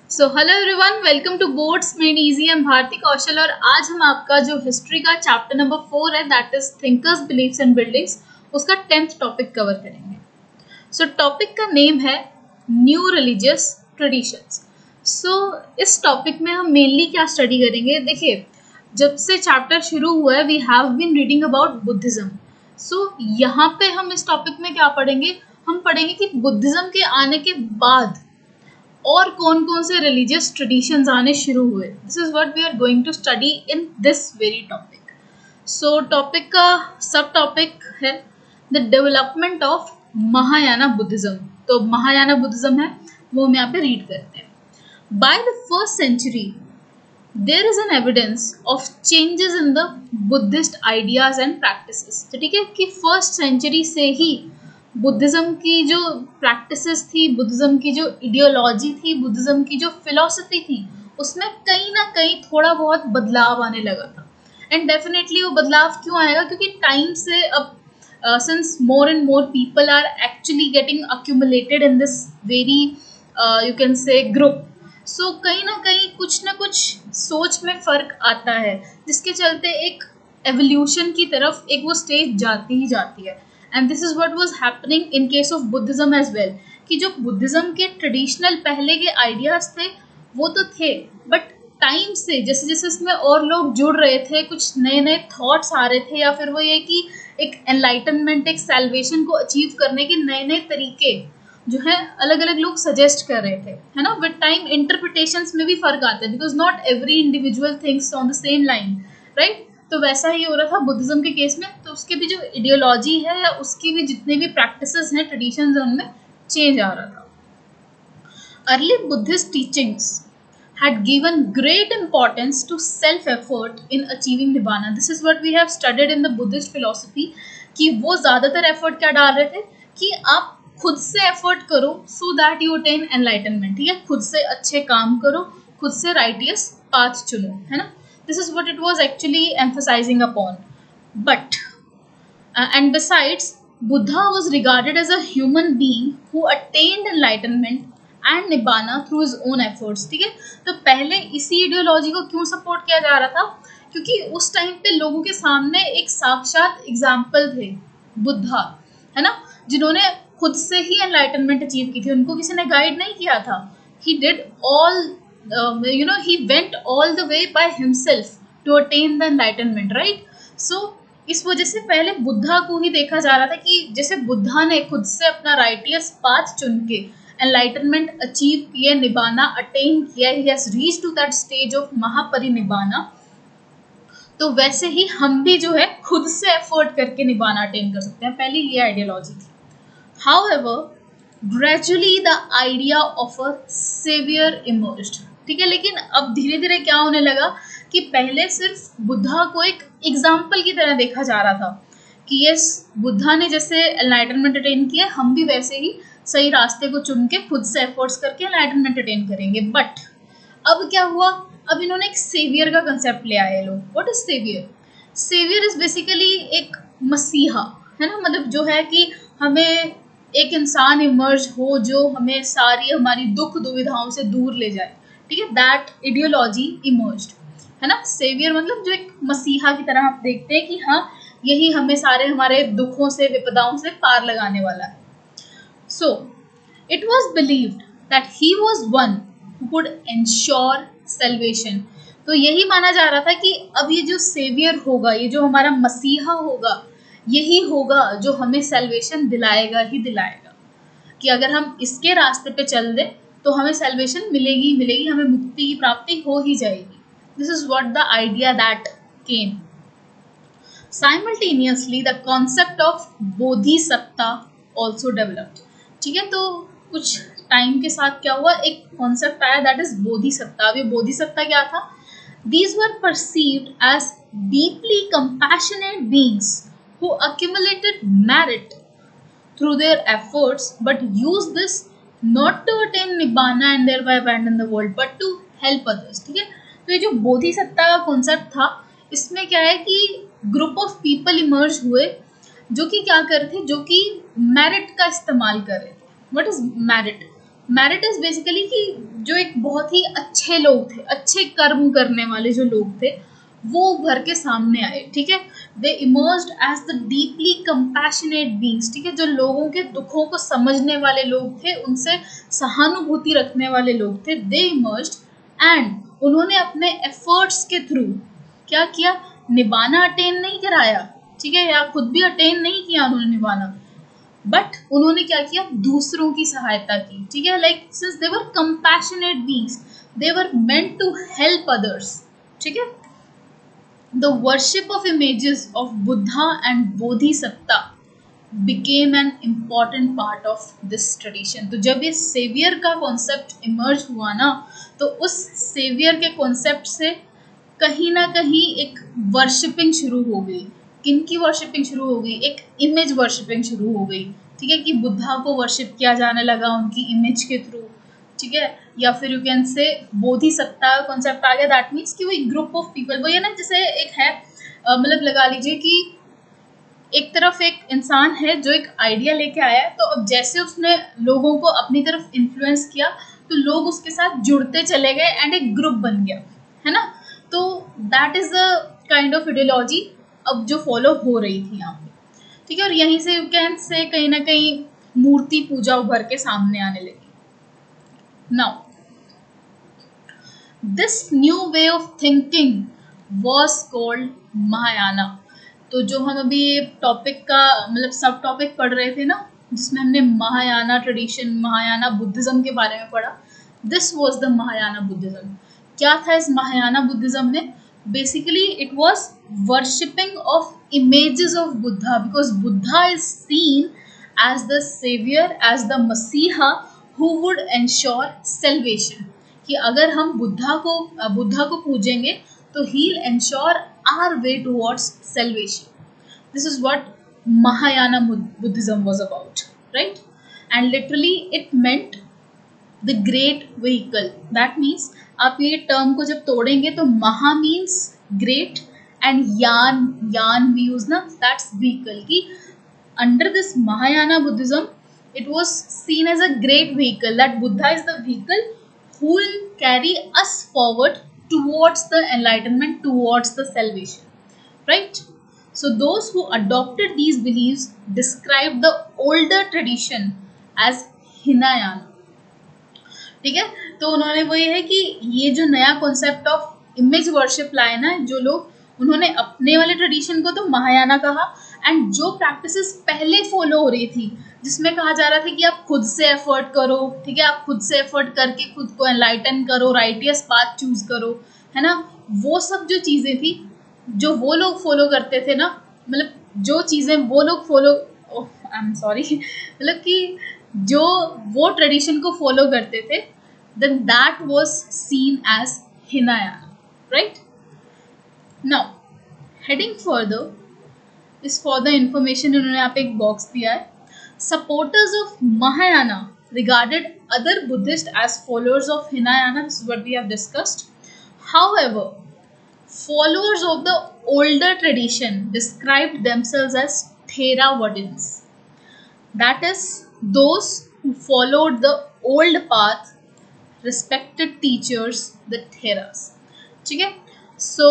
So hello everyone, welcome to boards made easy. Am Bharti Kaushal और आज हम आपका जो हिस्ट्री का चैप्टर नंबर 4 है that is thinkers believes and buildings, उसका 10th टॉपिक कवर करेंगे। सो टॉपिक का नेम है न्यू रिलीजियस ट्रेडिशंस। सो इस टॉपिक में हम मेनली क्या स्टडी करेंगे, देखिए जब से चैप्टर शुरू हुआ है we have been reading about Buddhism. So यहाँ पे हम इस टॉपिक में क्या पढ़ेंगे, हम पढ़ेंगे कि बुद्धिज्म के आने के बाद और कौन कौन से रिलीजियस ट्रेडिशंस आने शुरू हुए। This is what we are going to study in this very topic. So topic का सब टॉपिक है the development of Mahayana Buddhism. तो महायाना बुद्धिज्म है वो हम यहाँ पे रीड करते हैं। By the first century there is an evidence of changes in the Buddhist ideas and practices. तो ठीक है कि फर्स्ट सेंचुरी से ही बुद्धिज्म की जो प्रैक्टिसेस थी, बुद्धिज्म की जो इडियोलॉजी थी, बुद्धिज्म की जो फिलॉसफी थी, उसमें कहीं ना कहीं थोड़ा बहुत बदलाव आने लगा था। एंड डेफिनेटली वो बदलाव क्यों आएगा, क्योंकि टाइम से अब since more and more people are actually getting accumulated in this very you can say group, so कहीं ना कहीं कुछ ना कुछ सोच में फर्क आता है, जिसके चलते एक एवोल्यूशन की तरफ एक वो स्टेज जाती ही जाती है। And this is what was happening in case of Buddhism as well, कि जो बुद्धिज्म के ट्रेडिशनल पहले के आइडियाज थे वो तो थे, बट टाइम से जैसे जैसे इसमें और लोग जुड़ रहे थे, कुछ नए नए थॉट्स आ रहे थे, या फिर वो ये कि एक एनलाइटनमेंट, एक सैल्वेशन को अचीव करने के नए नए तरीके जो है अलग अलग लोग सजेस्ट कर रहे थे, है ना। विद टाइम इंटरप्रिटेशंस में भी फर्क आता है, because not every individual thinks on the same line, right. तो वैसा ही हो रहा था बुद्धिज्म के केस में। तो उसके भी जो इडियोलॉजी है या उसकी भी जितने भी प्रैक्टिसेस हैं, ट्रेडिशंस हैं, उनमें चेंज आ रहा था। Early Buddhist teachings had given great importance to self effort in achieving nibbana. This is what we have studied in the Buddhist philosophy, कि वो ज़्यादातर एफर्ट क्या डाल रहे थे कि आप खुद से एफर्ट करो so that you attain enlightenment. ठीक है, खुद से अच्छे काम करो, खुद से राइटियस पाथ चुनो, है ना। This is what it was actually emphasising upon. But and besides, Buddha was regarded as a human being who attained enlightenment and nibbana through his own efforts। ठीक है, तो पहले इसी आइडियोलॉजी को क्यों सपोर्ट किया जा रहा था, क्योंकि उस टाइम पे लोगों के सामने एक साक्षात एग्जाम्पल थे बुद्धा, है ना, जिन्होंने खुद से ही एनलाइटनमेंट अचीव की थी। उनको किसी ने गाइड नहीं किया था। He did all he went all the way by himself to attain the enlightenment, right? So इस वजह से पहले बुद्धा को ही देखा जा रहा था कि जैसे बुद्धा ने खुद से अपना राइटियस पाथ चुन के एनलाइटनमेंट अचीव किया, निबाना अटेन किया, he has reached to that stage of mahaparinibbana, तो वैसे ही हम भी जो है खुद से एफर्ट करके निबाना अटेन कर सकते हैं। पहले ये आइडियोलॉजी थी। However gradually the idea of a saviour emerged. ठीक है, लेकिन अब धीरे धीरे क्या होने लगा कि पहले सिर्फ बुद्धा को एक एग्जाम्पल की तरह देखा जा रहा था कि यस, बुद्धा ने जैसे एनलाइटनमेंट अटेन किया, हम भी वैसे ही सही रास्ते को चुन के खुद से एफर्ट्स करके एनलाइटनमेंट अटेन करेंगे। बट अब क्या हुआ, अब इन्होंने एक सेवियर का कंसेप्ट ले आए लोग। What is saviour? Saviour is basically एक मसीहा, है ना, मतलब जो है कि हमें एक इंसान इमर्ज हो जो हमें सारी हमारी दुख दुविधाओं से दूर ले जाए। ठीक है, दैट आइडियोलॉजी इमर्ज्ड, है ना। सेवियर मतलब जो एक मसीहा की तरह आप देखते हैं कि हाँ, यही हमें सारे हमारे दुखों से, विपदाओं से पार लगाने वाला है। सो it was believed that he was one who could ensure salvation. तो यही माना जा रहा था कि अब ये जो सेवियर होगा, ये जो हमारा मसीहा होगा, यही होगा जो हमें सैल्वेशन दिलाएगा ही दिलाएगा, कि अगर हम इसके रास्ते पे चल दें तो हमें सैल्वेशन मिलेगी मिलेगी, हमें मुक्ति की प्राप्ति हो ही जाएगी। This is what the idea that came. Simultaneously, the concept of bodhisatta also developed. ठीक है, तो कुछ टाइम के साथ क्या हुआ, एक कॉन्सेप्ट आया दैट इज बोधिसत्ता। अब ये बोधिसत्ता क्या था? These were perceived as deeply compassionate beings who accumulated merit through their efforts, but used this not to attain nibbana and thereby abandon the world, but to help others. ठीक है, तो ये जो बोधिसत्ता का कॉन्सेप्ट था, इसमें क्या है कि ग्रुप ऑफ पीपल इमर्ज हुए जो कि क्या कर रहे थे, जो कि मेरिट का इस्तेमाल कर रहे थे। What is merit? Merit is basically कि जो एक बहुत ही अच्छे लोग थे, अच्छे कर्म करने वाले जो लोग थे, वो उभर के सामने आए, ठीक है। They emerged as the deeply compassionate beings, ठीक है, जो लोगों के दुखों को समझने वाले लोग थे, उनसे सहानुभूति रखने वाले लोग थे। दे इमर्ज्ड एंड उन्होंने अपने एफर्ट्स के थ्रू क्या किया, निबाना अटेन नहीं कराया, ठीक है, या खुद भी अटेन नहीं किया उन्होंने निबाना, बट उन्होंने क्या किया, दूसरों की सहायता की, ठीक है। Like since they were compassionate beings, they were meant to help others, ठीक है। The worship of images of Buddha and bodhisatta became an important part of this tradition। तो जब ये सेवियर का कॉन्सेप्ट इमर्ज हुआ ना, तो उस सेवियर के कॉन्सेप्ट से कहीं ना कहीं एक वर्शिपिंग शुरू हो गई। किनकी वर्शिपिंग शुरू हो गई, एक इमेज वर्शिपिंग शुरू हो गई, ठीक है, कि बुद्धा को वर्शिप किया जाने लगा उनकी इमेज के थ्रू, ठीक है। या फिर यू कैन से बोधिसत्ता कॉन्सेप्ट आ गया, दैट मीन्स कि वो एक ग्रुप ऑफ पीपल, वो ये ना जैसे एक है, मतलब लगा लीजिए कि एक तरफ एक इंसान है जो एक आइडिया लेके आया है, तो अब जैसे उसने लोगों को अपनी तरफ इन्फ्लुएंस किया, तो लोग उसके साथ जुड़ते चले गए एंड एक ग्रुप बन गया, है ना। तो that is the kind of ideology अब जो फॉलो हो रही थी यहाँ पे, ठीक है। और यहीं से यू कैन से कहीं ना कहीं मूर्ति पूजा उभर के सामने आने लगी। Now this new way of thinking was called Mahayana. तो जो हम अभी टॉपिक का मतलब सब टॉपिक पढ़ रहे थे ना, जिसमें हमने महायाना ट्रेडिशन, महायाना बुद्धिज्म के बारे में पढ़ा, this was the Mahayana Buddhism. क्या था इस महायाना बुद्धिज्म में? Basically it was worshipping of images of Buddha, because Buddha is seen as the saviour, as the मसीहा हु वुड एंश्योर सेल्वेशन, कि अगर हम बुद्धा को पूजेंगे तो he'll ensure our way towards salvation. This is what Mahayana Buddhism was about, right? And literally it meant the great vehicle. That means आप ये term को जब तोड़ेंगे तो महा means great and यान we use ना, that's vehicle, कि under this Mahayana Buddhism it was seen as a great vehicle, that Buddha is the vehicle who will carry us forward towards the enlightenment, towards the salvation, right? So those who adopted these beliefs described the older tradition as Hinayana, ठीक है। तो उन्होंने वो ये है कि ये जो नया कॉन्सेप्ट ऑफ इमेज वर्शिप लाए ना जो लोग, उन्होंने अपने वाले ट्रेडिशन को तो महायाना कहा, एंड जो प्रैक्टिसेस पहले फॉलो हो रही थी, जिसमें कहा जा रहा था कि आप खुद से एफर्ट करो, ठीक है, आप खुद से एफर्ट करके खुद को एनलाइटन करो, राइटियस पाथ चूज करो, है ना, वो सब जो चीज़ें थी जो वो लोग फॉलो करते थे ना, मतलब जो चीज़ें वो लोग फॉलो, आई एम सॉरी, मतलब कि जो वो ट्रेडिशन को फॉलो करते थे, then that was seen as Hinayana, right? Now, heading further, is for the information उन्होंने यहाँ पे एक बॉक्स दिया है। Supporters of Mahayana regarded other Buddhists as followers of Hinayana. This is what we have discussed. However, followers of the older tradition described themselves as Theravadins. That is, those who followed the old path, respected teachers, the Theras, ठीक है। सो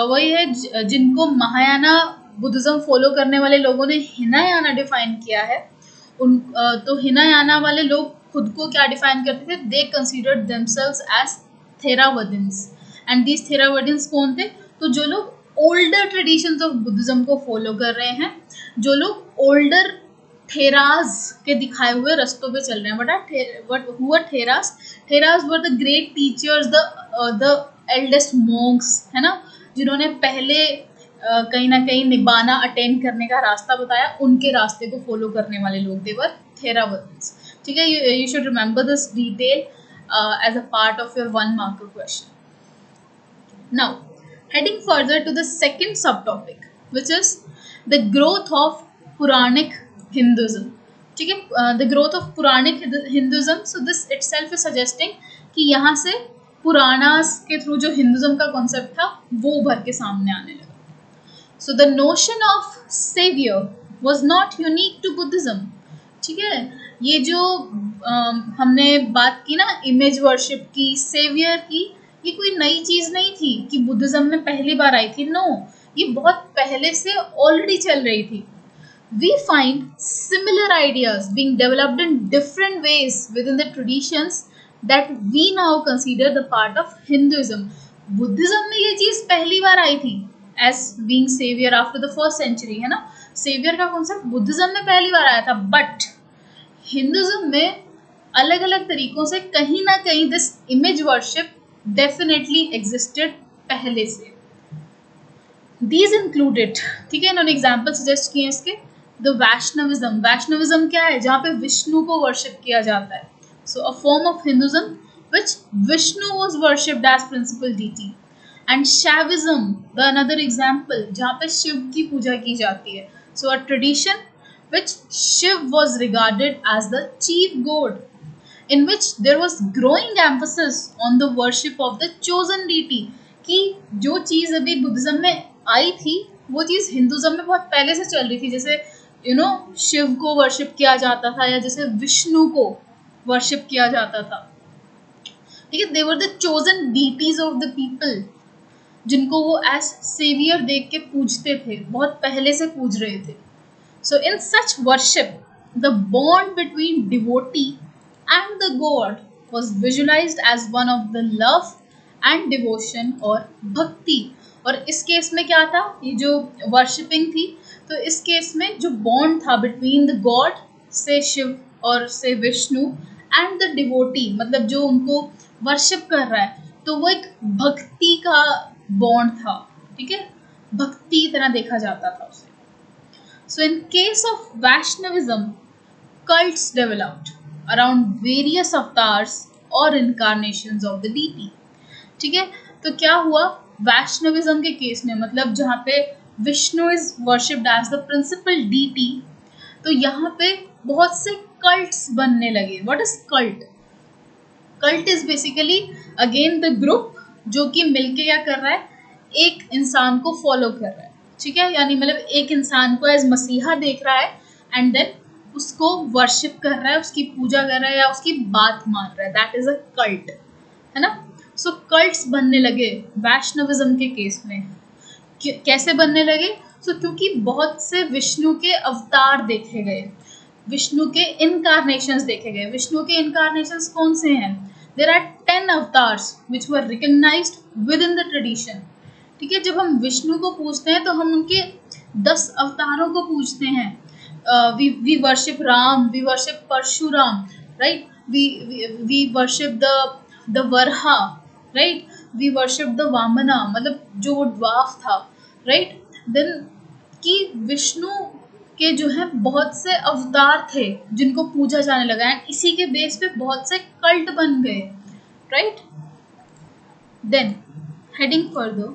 वही है जिनको Mahayana Buddhism follow करने वाले लोगों ने Hinayana define किया है, उन तो हिनायाना वाले लोग खुद को क्या डिफाइन करते थे? They considered themselves as Theravadins, and these Theravadins कौन थे? तो जो लोग ओल्डर ट्रेडिशंस ऑफ बुद्धिज्म को फॉलो कर रहे हैं, जो लोग ओल्डर थेरास के दिखाए हुए रस्तों पे चल रहे हैं। What who are Theras? Theras were the great teachers, the eldest monks, है ना, जिन्होंने पहले कहीं ना कहीं निबाना अटेन करने का रास्ता बताया, उनके रास्ते को फॉलो करने वाले लोग देवर थेरावडिन्स, ठीक है। You should remember this detail as a part of your 1 marker question. Now, heading further to the second subtopic, which is the growth of Puranic Hinduism, ठीक है, the growth of Puranic Hinduism. So this itself is suggesting कि यहाँ से पुराणास के through जो Hinduism का concept था वो उभर के सामने आने लगा। So the notion of savior was not unique to Buddhism, ठीक है। ये जो हमने बात की ना इमेज वर्शिप की, सेवियर की, ये कोई नई चीज नहीं थी कि बुद्धिज्म में पहली बार आई थी। नो, ये बहुत पहले से ऑलरेडी चल रही थी। We find similar ideas being developed in different ways within the traditions that we now consider the part of Hinduism. Buddhism में ये चीज पहली बार आई थी as being savior after the first century, है ना। savior का कॉन्सेप्ट बुद्धिज्म में पहली बार आया था, बट हिंदुज्म में अलग अलग तरीकों से कहीं ना कहीं this image worship definitely existed पहले से। These included, ठीक है, इन्होंने एग्जाम्पल सजेस्ट किए इसके। द वैष्णविज्म, वैष्णविज्म क्या है? जहाँ पे विष्णु को वर्शिप किया जाता है। So a form of Hinduism which Vishnu was worshipped as principal deity. And Shaivism, the another example, जहाँ पे शिव की पूजा की जाती है। So a tradition which Shiv was regarded as the chief god, in which there was growing emphasis on the worship of the chosen deity. कि जो चीज़ अभी Buddhism में आई थी वो चीज़ हिंदुज्म में बहुत पहले से चल रही थी। जैसे शिव को वर्शिप किया जाता था, या जैसे विष्णु को वर्शिप किया जाता था, ठीक है। They were the chosen deities of the people, जिनको वो एज सेवियर देख के पूजते थे, बहुत पहले से पूज रहे थे। So in such worship the bond between devotee and the god was visualized as one of the love and devotion और भक्ति। और इस केस में क्या था, ये जो वर्शिपिंग थी, तो इस केस में जो बॉन्ड था बिटवीन द गॉड से शिव और से विष्णु एंड द डिवोटी, मतलब जो उनको वर्शिप कर रहा है, तो वो एक भक्ति का बॉन्ड था, ठीक है, भक्ति की तरह देखा जाता था उसे। So in case of Vaishnavism, cults developed around various avatars or incarnations of the deity, ठीक है। तो क्या हुआ वैष्णविज्म के केस में, मतलब जहाँ पे Vishnu is worshipped as the principal deity, तो यहाँ पे बहुत से कल्ट्स बनने लगे। What is cult? Cult is basically again the group जो कि मिलके क्या कर रहा है, एक इंसान को फॉलो कर रहा है, ठीक है, यानी मतलब एक इंसान को एज मसीहा देख रहा है एंड देन उसको वर्शिप कर रहा है, उसकी पूजा कर रहा है या उसकी बात मान रहा है, दैट इज अ कल्ट, है ना। सो कल्ट्स बनने लगे वैष्णविज्म के केस में। कैसे बनने लगे? क्योंकि बहुत से विष्णु के अवतार देखे गए, विष्णु के इनकारनेशंस देखे गए। विष्णु के इनकारनेशंस कौन से हैं? There are 10 avatars which were recognised within the tradition, ठीक है। जब हम विष्णु को पूजते हैं तो हम उनके 10 अवतारों को पूजते हैं। we worship Ram, we worship Parshuram, right? We worship the Varha, right? We worship the Vamana, मतलब जो वो ड्वार्फ था, right? Then कि विष्णु के जो है बहुत से अवतार थे जिनको पूजा जाने लगा, एंड इसी के बेस पे बहुत से कल्ट बन गए, right? Then heading further,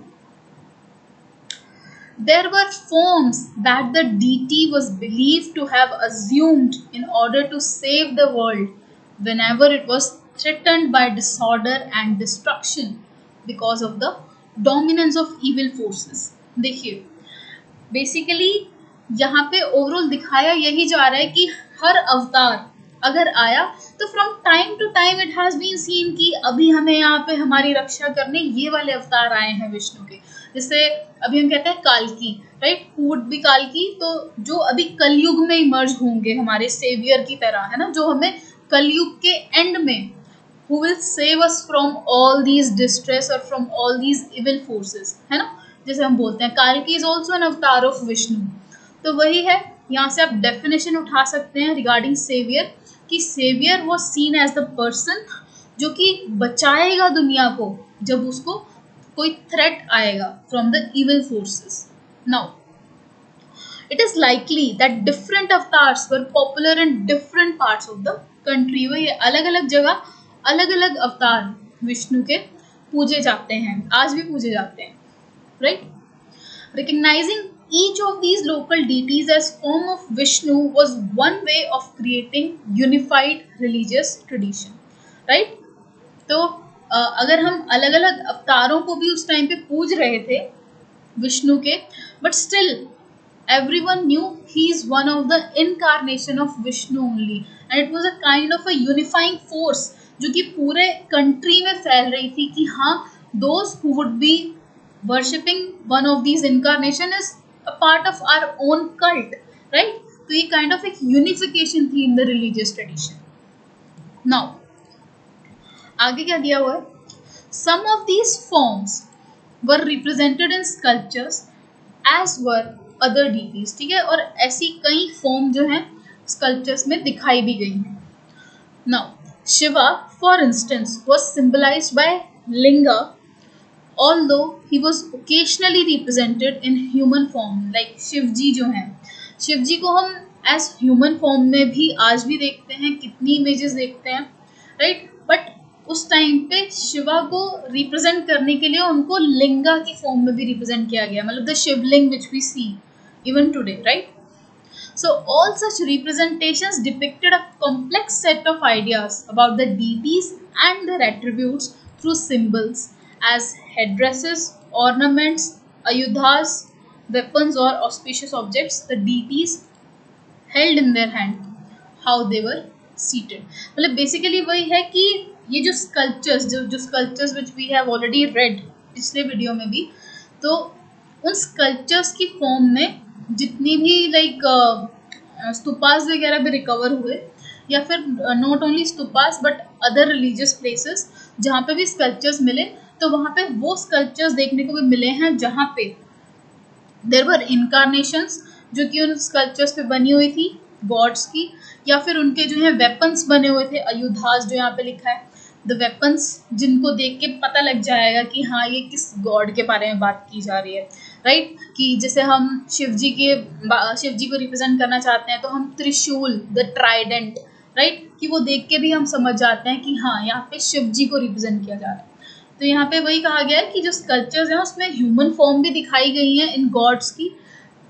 there were forms that the deity was believed to have assumed in order to save the world whenever it was threatened by disorder and destruction because of the dominance of evil forces. देखिए basically यहाँ पे overall दिखाया यही जा रहा है कि हर अवतार अगर आया तो from time to time it has been seen कि अभी हमें यहाँ पे हमारी रक्षा करने ये वाले अवतार आए हैं विष्णु के। जैसे अभी हम कहते हैं कालकी, राइट, हु वुड बी कालकी, तो जो अभी कलयुग में इमर्ज होंगे हमारे सेवियर की तरह, है ना, जो हमें कलयुग के एंड में who will save us from all these distress और from all these evil forces, है ना। जैसे हम बोलते हैं कालकी is also an avatar of Vishnu. तो वही है, यहाँ से आप डेफिनेशन उठा सकते हैं रिगार्डिंग सेवियर कि saviour was seen as the person जो कि बचाएगा दुनिया को जब उसको कोई थ्रेट आएगा from the evil forces. Now it is likely that different avatars were popular in different parts of the country. वही अलग अलग जगह अलग अलग अवतार विष्णु के पूजे जाते हैं, आज भी पूजे जाते हैं, right. Recognizing each of these local deities as form of Vishnu was one way of creating unified religious tradition, right? तो अगर हम अलग अलग अवतारों को भी उस टाइम पे पूज रहे थे विष्णु के, but still Everyone knew he is one of the incarnation of Vishnu only, and it was a kind of a unifying force जो कि पूरे कंट्री में फैल रही थी कि हाँ, those who would be worshipping one of these incarnation is a part of our own cult, right? तो ये kind of एक unification थी in the religious tradition. Now आगे क्या दिया हुआ है? Some of these forms were represented in sculptures as were other deities. ठीक है, और ऐसी कई फॉर्म जो हैं स्कल्पचर्स में दिखाई भी गई हैं. Now Shiva, for instance, was symbolized by linga, although he was occasionally represented in human form. Like Shiv जी जो हैं, शिव जी को हम एज ह्यूमन फॉर्म में भी आज भी देखते हैं, कितनी इमेजेस देखते हैं, राइट? बट उस टाइम पे शिवा को रिप्रेजेंट करने के लिए उनको लिंगा की फॉर्म में भी रिप्रेजेंट किया गया, मतलब the Shivling which we see even today, right? So all such representations depicted a complex set of ideas about the deities and their attributes through symbols as headdresses, ornaments, ayudhas, weapons or auspicious objects the deities held in their hand, how they were seated. मतलब basically वही है कि ये जो sculptures जो sculptures which we have already read पिछले video में भी, तो उन स्कल्पचर्स की फॉर्म में जितनी भी लाइक स्तूपास वगैरह भी रिकवर हुए, या फिर not only stupas but other religious places जहाँ पे भी स्कल्पचर्स मिले, तो वहाँ पे वो स्कल्पचर्स देखने को भी मिले हैं जहाँ पे देयर वर इनकारनेशंस जो कि उन स्कल्पचर्स पे बनी हुई थी गॉड्स की, या फिर उनके जो है वेपन्स बने हुए थे, अयुधास जो यहाँ पे लिखा है, द वेपन्स जिनको देख के पता लग जाएगा कि हाँ ये किस गॉड के बारे में बात की जा रही है, राइट? कि जैसे हम शिव जी को रिप्रेजेंट करना चाहते हैं तो हम त्रिशूल, द ट्राइडेंट, राइट, कि वो देख के भी हम समझ जाते हैं कि हाँ यहाँ पे शिव जी को रिप्रेजेंट किया जा रहा है. तो यहाँ पे वही कहा गया है कि जो स्कल्पचर्स हैं उसमें ह्यूमन फॉर्म भी दिखाई गई हैं इन गॉड्स की,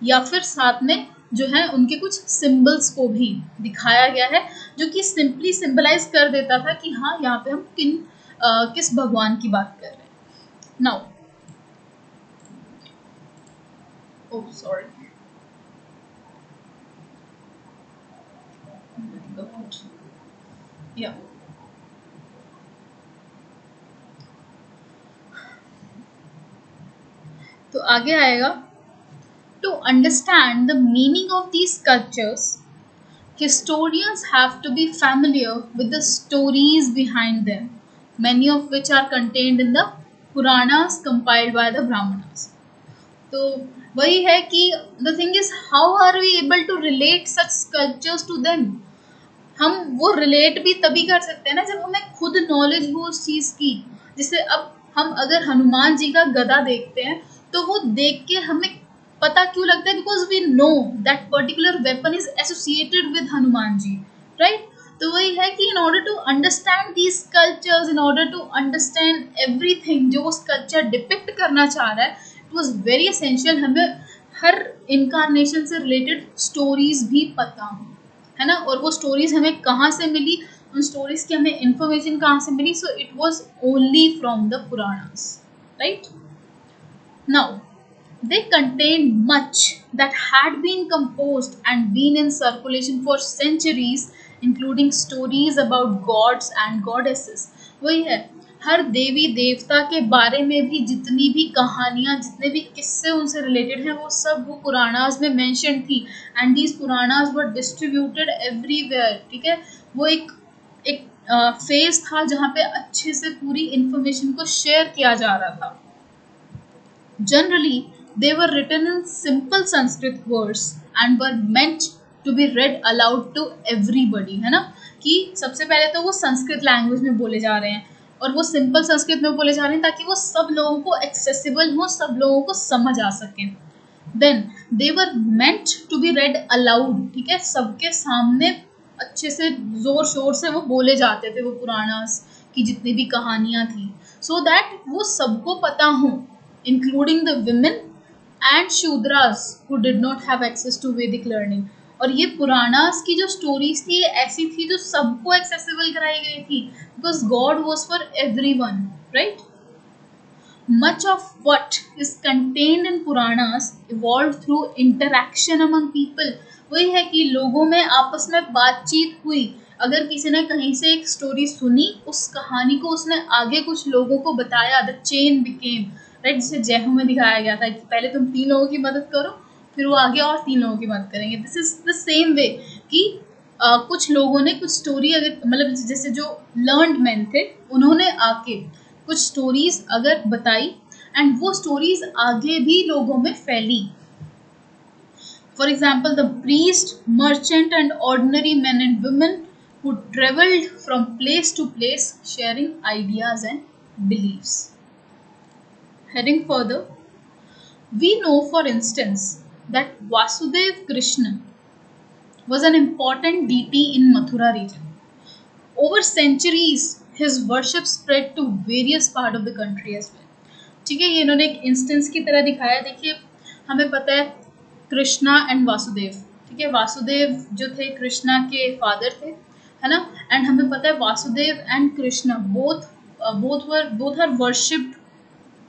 या फिर साथ में जो है उनके कुछ सिंबल्स को भी दिखाया गया है, जो कि सिंपली सिंबलाइज कर देता था कि हाँ यहाँ पे हम किस भगवान की बात कर रहे हैं. नाउ ओह सॉरी, या तो आगे आएगा. To understand the meaning of these sculptures, historians have to be familiar with the stories behind them, many of which are contained in the Puranas compiled by the Brahmanas. तो वही है कि the thing is how are we able to relate such sculptures to them? हम वो relate भी तभी कर सकते हैं ना जब हमें खुद नॉलेज हो उस चीज़ की. जैसे अब हम अगर हनुमान जी का गदा देखते हैं तो वो देख के हमें पता क्यों लगता है? Because we know that particular weapon is associated with Hanuman ji, right? तो वही है कि in order to understand these sculptures, in order to understand everything जो वो स्कल्पचर डिपिक्ट करना चाह रहा है, इट वॉज वेरी एसेंशियल हमें हर इनकारनेशन से रिलेटेड स्टोरीज भी पता हो, है ना? और वो स्टोरीज हमें कहाँ से मिली, उन स्टोरीज की हमें इंफॉर्मेशन कहाँ से मिली? So it was only from the Puranas, right? Now they contained much that had been composed and been in circulation for centuries, including stories about gods and goddesses. वही है, हर देवी देवता के बारे में भी जितनी भी कहानियाँ, जितने भी किस्से उनसे रिलेटेड हैं, वो सब वो पुराणास में मेंशन थी. And these Puranas were distributed everywhere. ठीक है, वो एक फेज था जहाँ पे अच्छे से पूरी इंफॉर्मेशन को शेयर किया जा रहा था. Generally, they were written in simple Sanskrit words and were meant to be read aloud to everybody, है ना? कि सबसे पहले तो वो संस्कृत लैंग्वेज में बोले जा रहे हैं और वो सिंपल संस्कृत में बोले जा रहे हैं ताकि वो सब लोगों को एक्सेसिबल हो, सब लोगों को समझ आ सके. Then they were meant to be read aloud. ठीक है, सबके सामने अच्छे से जोर शोर से वो बोले जाते थे, वो पुराणास की जितनी भी कहानियाँ थी, so that वो सबको पता हो, including the women and Shudras who did not have access to Vedic learning. और ये पुराणास की जो स्टोरीज थी ऐसी थी जो सबको एक्सेसिबल कराई गई थी, because God was for everyone, right? Much of what is contained in Puranas evolved through interaction among people. वही है कि लोगों में आपस में बातचीत हुई. अगर किसी ने कहीं से एक स्टोरी सुनी, उस कहानी को उसने आगे कुछ लोगों को बताया. द चेन बिकेम, राइट, जिसे जयहू में दिखाया गया था कि पहले तुम 3 लोगों की मदद करो, फिर वो आगे और 3 लोगों की मदद करेंगे. This is the same way कि कुछ लोगों ने कुछ स्टोरी, अगर मतलब जैसे जो लर्नड मैन थे, उन्होंने आके कुछ स्टोरीज अगर बताई एंड वो स्टोरीज आगे भी लोगों में फैली. For example, the priest, merchant and ordinary man and women who traveled from place to place sharing ideas and beliefs. Heading further, we know, for instance, that Vasudev Krishna was an important deity in Mathura region. Over centuries, his worship spread to various part of the country as well. ठीक है, ये इन्होंने एक instance की तरह दिखाया. देखिए, हमें पता है कृष्णा एंड वासुदेव. ठीक है, वासुदेव जो थे कृष्णा के फादर थे, है ना. एंड हमें पता है Vasudev and Krishna both are worshipped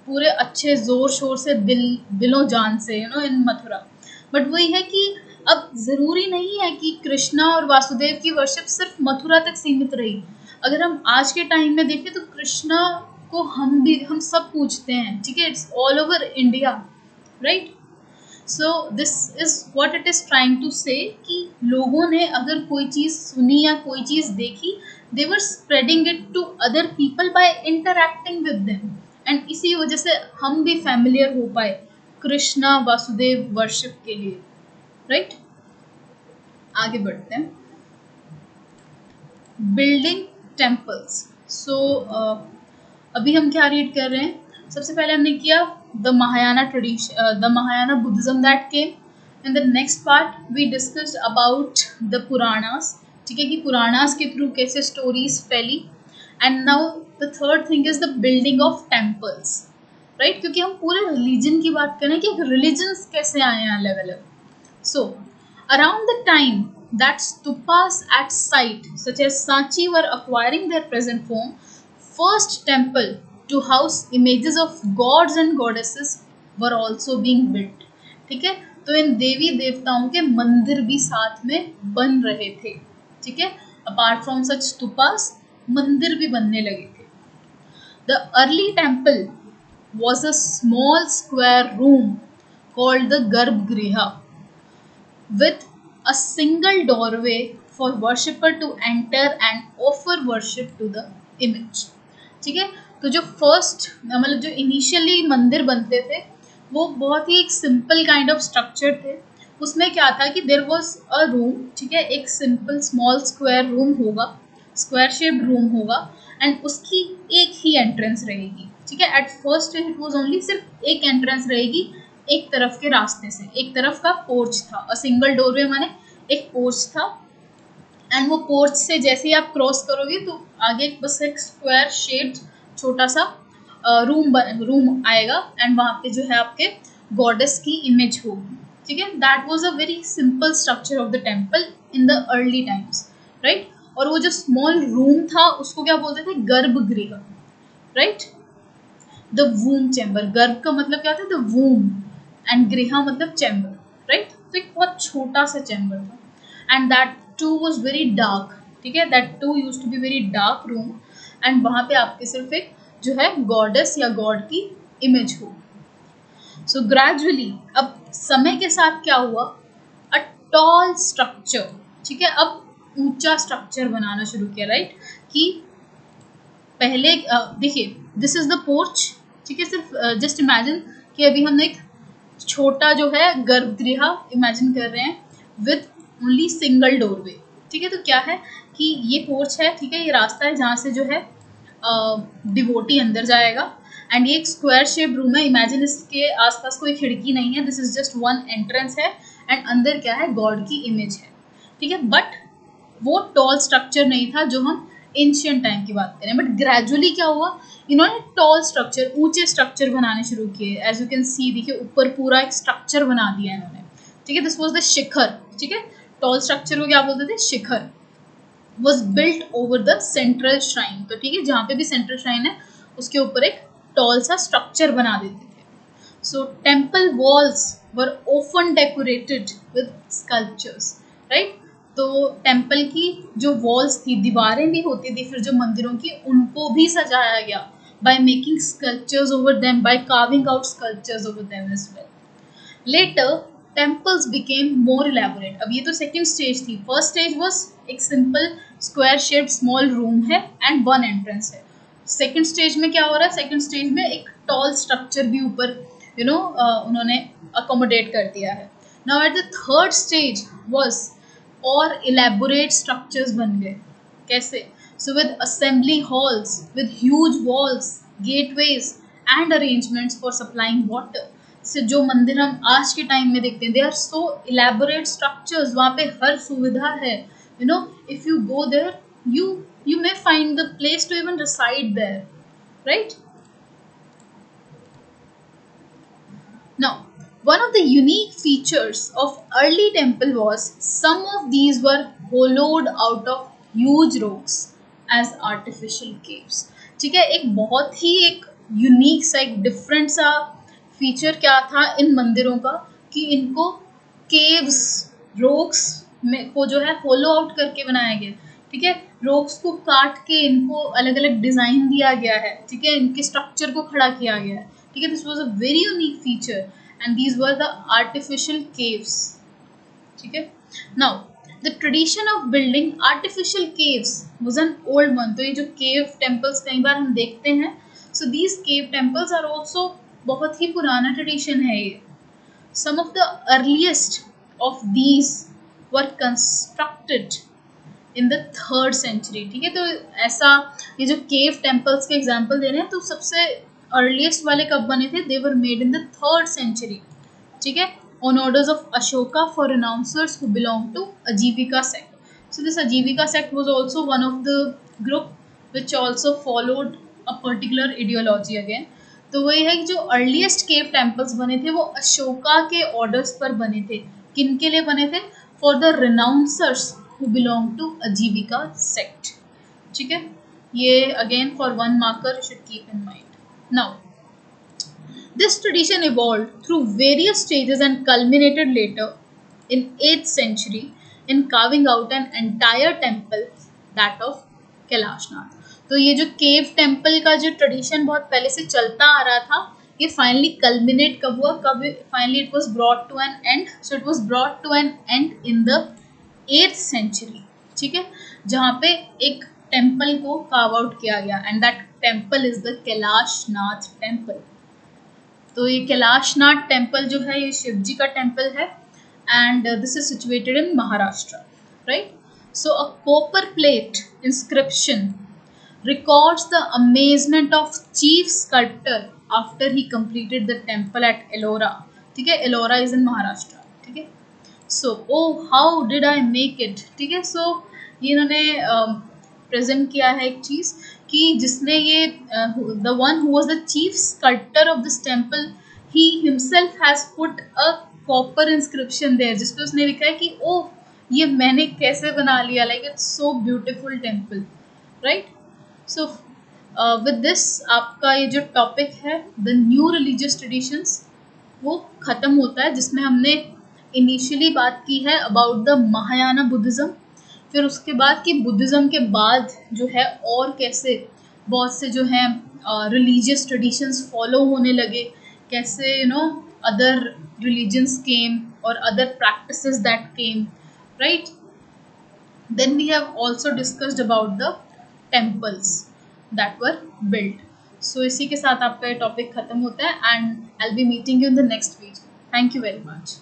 पूरे अच्छे जोर शोर से, दिलों जान से, इन मथुरा. बट वही है कि अब जरूरी नहीं है कि कृष्णा और वासुदेव की वर्शिप सिर्फ मथुरा तक सीमित रही. अगर हम आज के टाइम में देखें तो कृष्णा को हम सब पूछते हैं. ठीक है, it's all over India, right. So this is what it is trying to say कि लोगों ने अगर कोई चीज़ सुनी या कोई चीज़ देखी, they were spreading it to other people by interacting with them. And इसी वजह से हम भी फैमिलियर हो पाए कृष्णा वासुदेव वर्शिप के लिए, राइट. आगे बढ़ते हैं. Building temples. सो अभी हम क्या रीड कर रहे हैं? सबसे पहले हमने किया the Mahayana tradition, the Mahayana Buddhism that came. In the next part we discussed about the Puranas. ठीक है, कि पुराणास के थ्रू कैसे स्टोरीज फैली. And now the third thing is the building of temples, right, क्योंकि हम पूरे रिलीजन की बात करें कि रिलीजन्स कैसे आए हैं अलग अलग. सो around the time that stupas at site such as Sanchi were acquiring their present form, first temple to house images of gods and goddesses were also being built. ठीक है, तो इन देवी देवताओं के मंदिर भी साथ में बन रहे थे. ठीक है, अपार्ट फ्रॉम सच स्तूपास, मंदिर भी बनने लगे थे. The early temple was a small square room called the Garbhagriha with a single doorway for worshipper to enter and offer worship to the image. ठीक है, तो जो फर्स्ट मतलब जो इनिशियली मंदिर बनते थे वो बहुत ही एक सिंपल काइंड ऑफ स्ट्रक्चर थे. उसमें क्या था कि देयर वाज अ रूम. ठीक है, एक सिंपल स्मॉल स्क्वायर रूम होगा, स्क्वायर शेप्ड रूम होगा, एंड उसकी एक ही एंट्रेंस रहेगी. ठीक है, at first it was only सिर्फ एक एंट्रेंस रहेगी, एक तरफ के रास्ते से, एक तरफ का पोर्च था. अ सिंगल डोरवे माने एक पोर्च था. एंड वो पोर्च से जैसे ही आप क्रॉस करोगे तो आगे बस एक स्क्वायर शेप्ड छोटा सा रूम आएगा. एंड वहाँ पे जो है आपके गॉडेस की इमेज होगी. ठीक है, that was a very simple structure of the temple in the early times, right. और वो जो स्मॉल रूम था उसको क्या बोलते थे? गर्भगृह, राइट. The वूम chamber. गर्भ का मतलब क्या था? द वूम. एंड गृह मतलब चैम्बर, राइट. तो एक बहुत छोटा सा चैम्बर था. And that too was very dark. ठीक है, that too use to be very dark room. And वहाँ पे आपके सिर्फ एक जो है गॉडेस या गॉड की इमेज हो. सो ग्रेजुअली अब समय के साथ क्या हुआ? A tall structure. ठीक है, अब ऊंचा स्ट्रक्चर बनाना शुरू किया, राइट. कि पहले देखिए, दिस इज द पोर्च. ठीक है, सिर्फ जस्ट इमेजिन कि अभी हमने एक छोटा जो है गर्भगृह इमेजिन कर रहे हैं विद ओनली सिंगल डोरवे. ठीक है, तो क्या है कि ये पोर्च है. ठीक है, ये रास्ता है जहाँ से जो है डिवोटी अंदर जाएगा. एंड ये एक स्क्वायर शेप रूम है. इमेजिन इसके आसपास कोई खिड़की नहीं है. This is just one entrance है. एंड अंदर क्या है? गॉड की इमेज है. ठीक है, बट वो टॉल स्ट्रक्चर नहीं था जो हम एंशिएंट टाइम की बात करें. बट ग्रेजुअली क्या हुआ? इन्होंने टॉल स्ट्रक्चर, ऊंचे स्ट्रक्चर बनाने शुरू किए. एज यू कैन सी, देखिए ऊपर पूरा एक स्ट्रक्चर बना दिया इन्होंने. ठीक है, दिस वाज द शिखर. ठीक है, टॉल स्ट्रक्चर को क्या बोलते थे? Shikhara. Was built over the central shrine. तो ठीक है, जहाँ पे भी सेंट्रल श्राइन है उसके ऊपर एक टॉल सा स्ट्रक्चर बना देते थे. So temple walls were often decorated with sculptures, right? तो टेम्पल की जो वॉल्स थी, दीवारें भी होती थी फिर जो मंदिरों की, उनको भी सजाया गया by making sculptures over them, by carving out sculptures over them as well. Later temples became more elaborate. अब ये तो सेकेंड स्टेज थी. फर्स्ट स्टेज वॉज एक simple square shaped small room है एंड वन एंट्रेंस है. Second stage में क्या हो रहा है? सेकेंड स्टेज में एक टॉल स्ट्रक्चर भी ऊपर उन्होंने अकोमोडेट कर दिया है. Now at the third stage was और इलेबोरेट स्ट्रक्चर्स बन गए. कैसे? So with assembly halls, with huge walls, gateways and arrangements for supplying water. से जो मंदिर हम आज के टाइम में देखते हैं, they are so elaborate structures. वहाँ पे हर सुविधा है. If you go there, you may find the place to even reside there, right? Now, one of the unique features of early temple was some of these were hollowed out of huge rocks as artificial caves. ठीक है, एक बहुत ही एक unique सा, एक different सा feature क्या था इन मंदिरों का कि इनको केव्स, रॉक्स में को जो है होलो आउट करके बनाया गया. ठीक है, रॉक्स को काट के इनको अलग अलग डिजाइन दिया गया है. ठीक है, इनके स्ट्रक्चर को खड़ा किया गया है. ठीक है, this was a very unique feature and these were the artificial caves. ठीक है, now the tradition of building artificial caves was an old one. तो ये जो केव टेम्पल्स कई बार हम देखते हैं, so these cave temples are also बहुत ही पुराना ट्रेडिशन है ये. Some of the earliest of these were constructed in the third century. ठीक है, तो ऐसा ये जो केव टेम्पल्स के एग्जाम्पल दे रहे हैं, तो सबसे अर्लीस्ट वाले कब बने थे? They were made in the third century. ठीक है, on orders of Ashoka for renouncers who belong to Ajivika sect. So this Ajivika sect was also one of the group which also followed a particular ideology again. तो वही है कि जो earliest cave temples बने थे वो अशोका के ऑर्डर्स पर बने थे. किन के लिए बने थे? For the renouncers who belong to Ajivika sect. ठीक है, ये again for one marker you should keep in mind. Now, this tradition evolved through various stages and culminated later in 8th century in carving out an entire temple, that of Kailashnath. तो ये जो cave temple का जो tradition बहुत पहले से चलता आ रहा था, ये फाइनली कल्मिनेट कब हुआ? कब finally it was brought to an end. So it was brought to an end in the 8th century. ठीक है, जहाँ पे एक टेम्पल को कार्व आउट किया गया and that temple is the Kailashnath temple. तो ये कैलाशनाथ टेम्पल जो है ये शिव जी का टेम्पल है and this is situated in Maharashtra, right? So a copper plate inscription records the amazement of chief sculptor after he completed the temple at Ellora. ठीक है, Ellora is in Maharashtra. ठीक है, so how did I make it. ठीक है, सो ये इन्होंने present किया है एक चीज़ कि जिसने ये the one who was the chief sculptor of this temple, he himself has put a copper inscription there, जिसपे उसने लिखा है कि ओह ये मैंने कैसे बना लिया, like it's so beautiful temple, right? So with this आपका ये जो टॉपिक है द न्यू रिलीजियस ट्रेडिशंस वो ख़त्म होता है, जिसमें हमने इनिशियली बात की है अबाउट द महायाना बुद्धिज़्म. फिर उसके बाद कि बुद्धिज़्म के बाद जो है और कैसे बहुत से जो हैं रिलीजियस ट्रेडिशंस फॉलो होने लगे, कैसे अदर रिलीजन्स केम और other practices that came, right? Then we have also discussed about the temples that were built. So इसी के साथ आपका ये टॉपिक ख़त्म होता है and I will be meeting you in the next video. Thank you very much.